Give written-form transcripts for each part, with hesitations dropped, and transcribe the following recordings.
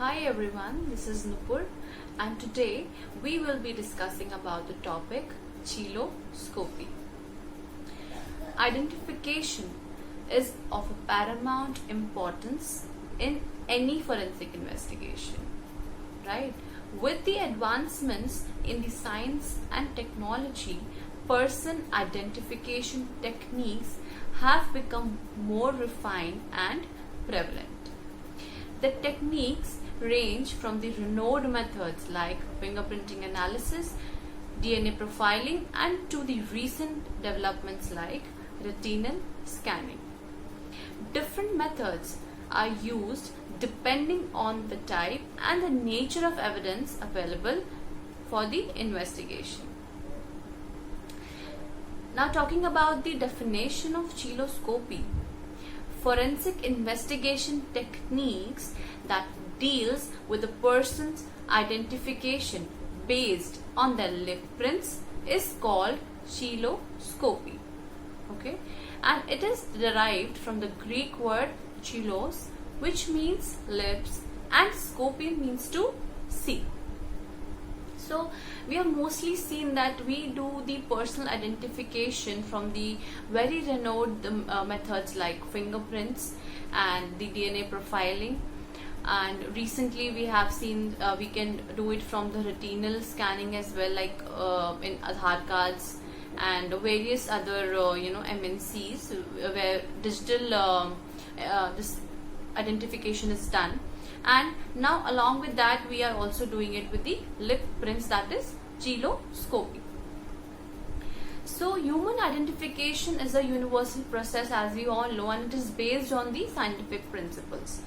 Hi everyone, this is Nupur and today we will be discussing about the topic cheloscopy. Identification is of a paramount importance in any forensic investigation, right? With the advancements in the science and technology, person identification techniques have become more refined and prevalent. The techniques range from the renowned methods like fingerprinting analysis, DNA profiling, and to the recent developments like retinal scanning. Different methods are used depending on the type and the nature of evidence available for the investigation. Now, talking about the definition of cheloscopy, forensic investigation techniques that deals with a person's identification based on their lip prints is called cheloscopy. Okay, and it is derived from the Greek word chelos, which means lips, and scopy means to see. So we have mostly seen that we do the personal identification from the very renowned methods like fingerprints and the DNA profiling, and recently we have seen we can do it from the retinal scanning as well, like in Aadhaar cards and various other MNCs where digital this identification is done. And now along with that we are also doing it with the lip prints, that is cheloscopy. So human identification is a universal process, as we all know, and it is based on the scientific principles,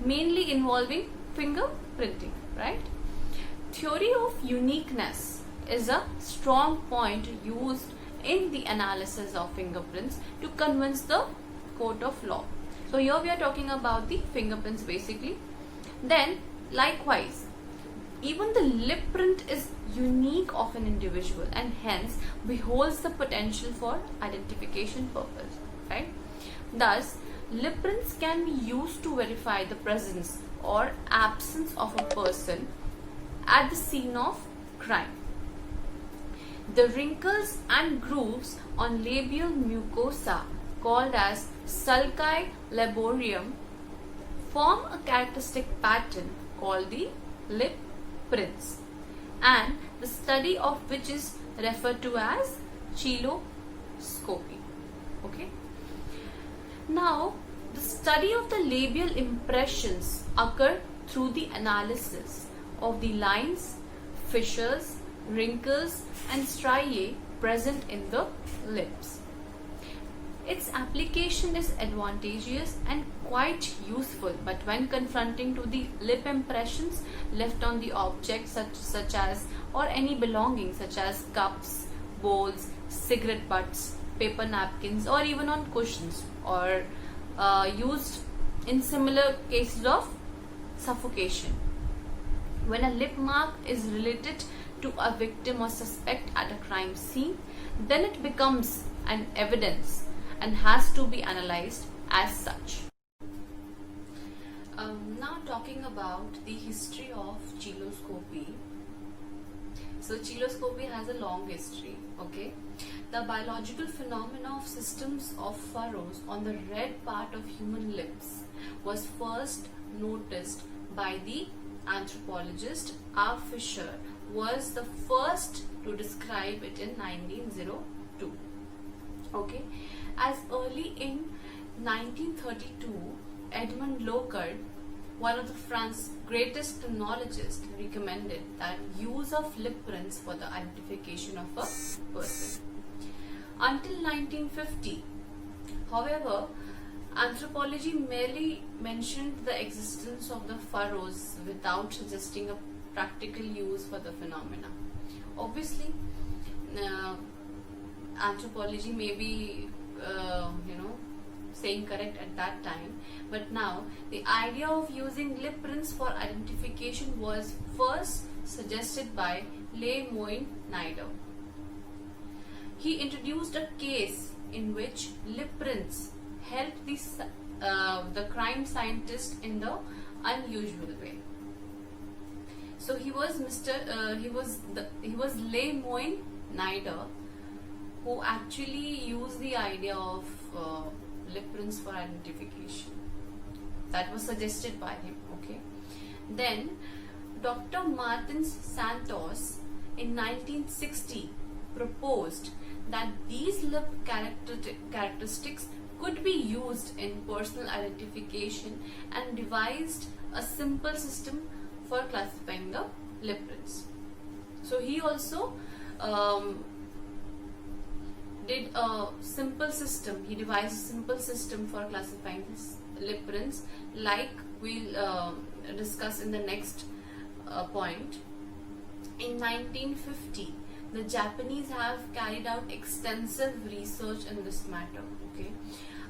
mainly involving fingerprinting, right? Theory of uniqueness is a strong point used in the analysis of fingerprints to convince the court of law. So here we are talking about the fingerprints basically. Then likewise, even the lip print is unique of an individual and hence beholds the potential for identification purpose, right? Thus, lip prints can be used to verify the presence or absence of a person at the scene of crime. The wrinkles and grooves on labial mucosa, called as sulci laborium, form a characteristic pattern called the lip prints, and the study of which is referred to as cheloscopy. Okay. Now, the study of the labial impressions occur through the analysis of the lines, fissures, wrinkles, and striae present in the lips. Its application is advantageous and quite useful, but when confronting to the lip impressions left on the object such as or any belongings such as cups, bowls, cigarette butts, paper napkins, or even on cushions, or used in similar cases of suffocation. When a lip mark is related to a victim or suspect at a crime scene, then it becomes an evidence and has to be analyzed as such. Now talking about the history of cheloscopy. So cheloscopy has a long history, okay? The biological phenomena of systems of furrows on the red part of human lips was first noticed by the anthropologist R. Fisher, was the first to describe it in 1902. Okay, as early in 1932, Edmund Locard, one of the France's greatest criminologists, recommended that use of lip prints for the identification of a person. Until 1950, however, anthropology merely mentioned the existence of the furrows without suggesting a practical use for the phenomena. Obviously, anthropology may be saying correct at that time, but now the idea of using lip prints for identification was first suggested by Le Moyne Nieder. He introduced a case in which lip prints helped the crime scientist in the unusual way. So he was Le Moyne Nider, who actually used the idea of lip prints for identification. That was suggested by him. Okay. Then Dr. Martins Santos in 1960 proposed that these lip characteristics could be used in personal identification and devised a simple system for classifying the lip prints. So he also did a simple system. He devised a simple system for classifying his lip prints, like we'll discuss in the next point. In 1950, the Japanese have carried out extensive research in this matter. Okay,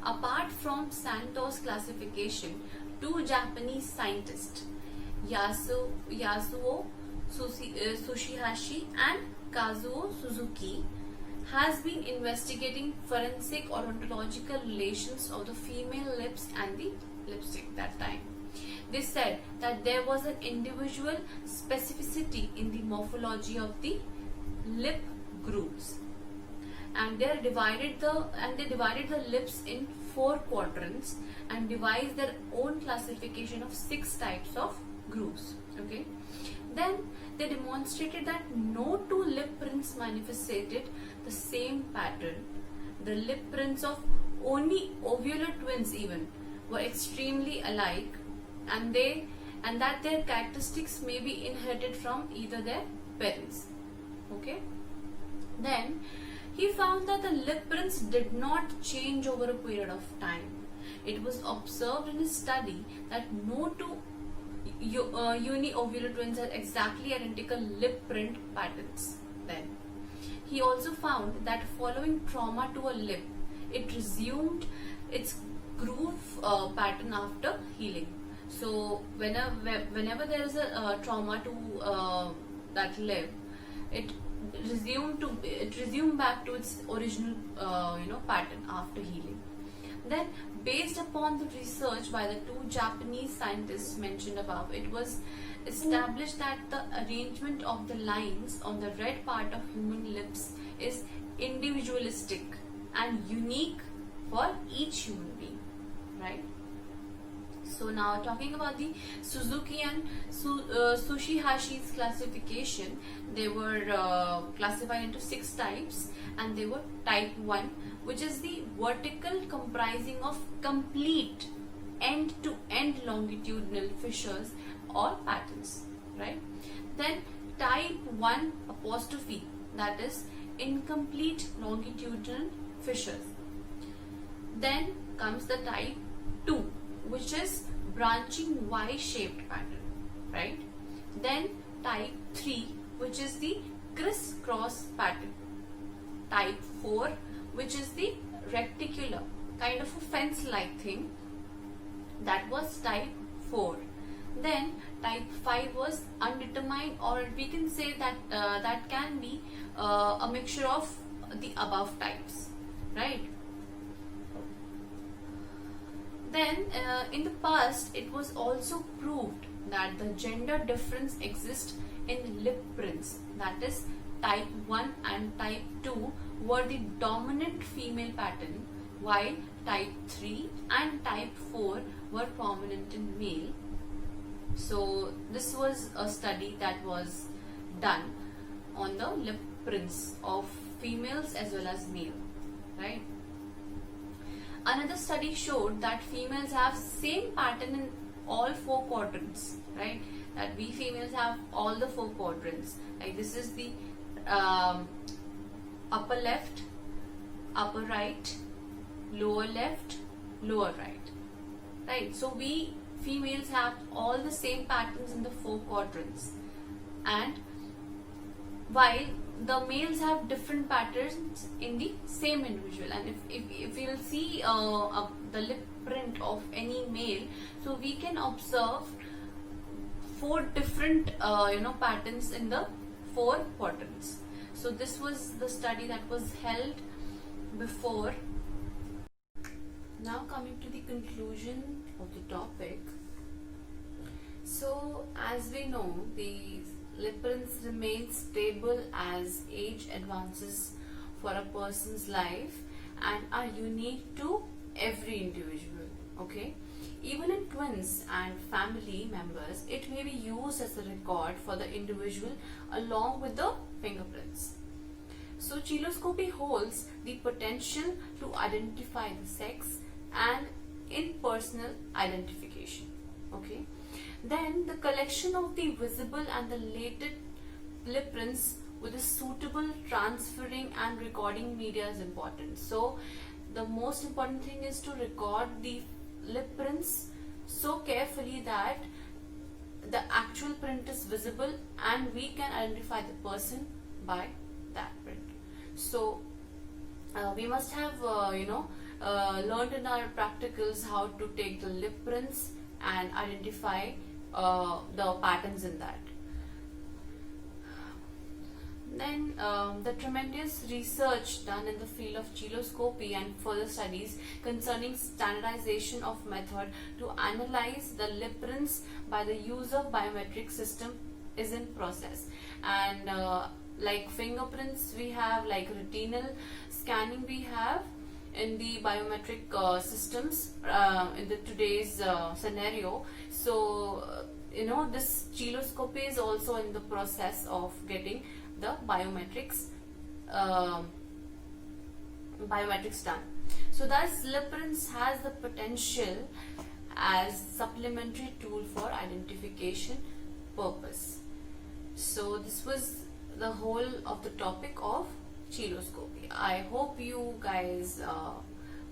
apart from Santos classification, two Japanese scientists, Yasuo Tsushihashi and Kazuo Suzuki, has been investigating forensic or ontological relations of the female lips and the lipstick that time. They said that there was an individual specificity in the morphology of the lip grooves, and they divided the lips in 4 quadrants and devised their own classification of 6 types of grooves. Okay, then they demonstrated that no two lip prints manifested the same pattern. The lip prints of only ovular twins even were extremely alike, and that their characteristics may be inherited from either their parents. Okay. Then he found that the lip prints did not change over a period of time. It was observed in his study that no two uniovular twins had exactly identical lip print patterns. Then he also found that following trauma to a lip, it resumed its groove pattern after healing. So whenever there is a trauma to that lip, it resumed back to its original pattern after healing. Then, based upon the research by the 2 Japanese scientists mentioned above, it was established that the arrangement of the lines on the red part of human lips is individualistic and unique for each human being, right? So now talking about the Suzuki and Tsushihashi's classification, they were classified into 6 types, and they were type 1, which is the vertical comprising of complete end-to-end longitudinal fissures or patterns, right? Then type 1 apostrophe, that is incomplete longitudinal fissures. Then comes the type 2, which is branching Y-shaped pattern, right? Then type 3, which is the criss-cross pattern. Type 4, which is the reticular, kind of a fence-like thing. That was type 4. Then type 5 was undetermined, or we can say that that can be a mixture of the above types, right? Then in the past, it was also proved that the gender difference exists in lip prints, that is type 1 and type 2 were the dominant female pattern, while type 3 and type 4 were prominent in male. So this was a study that was done on the lip prints of females as well as male, right? Another study showed that females have same pattern in all 4 quadrants, right? That we females have all the 4 quadrants. Like this is the upper left, upper right, lower left, lower right, right? So we females have all the same patterns in the 4 quadrants, and while the males have different patterns in the same individual. And if you'll see the lip print of any male, so we can observe 4 different patterns in the 4 quadrants. So this was the study that was held before. Now coming to the conclusion of the topic. So as we know, the lip prints remain stable as age advances for a person's life and are unique to every individual. Okay, even in twins and family members, it may be used as a record for the individual along with the fingerprints. So chiloscopy holds the potential to identify the sex and in personal identification. Okay. Then the collection of the visible and the latent lip prints with a suitable transferring and recording media is important. So the most important thing is to record the lip prints so carefully that the actual print is visible and we can identify the person by that print. So we must have learned in our practicals how to take the lip prints and identify the patterns in that. Then the tremendous research done in the field of chiloscopy and further studies concerning standardization of method to analyze the lip prints by the use of biometric system is in process. And like fingerprints we have, like retinal scanning we have in the biometric systems in the today's scenario. So this chiloscopy is also in the process of getting the biometrics done. So thus lip prints has the potential as supplementary tool for identification purpose. So this was the whole of the topic of chiloscopy. I hope you guys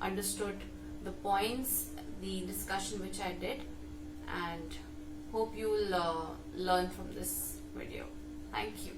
understood the points, the discussion which I did, and hope you will learn from this video. Thank you.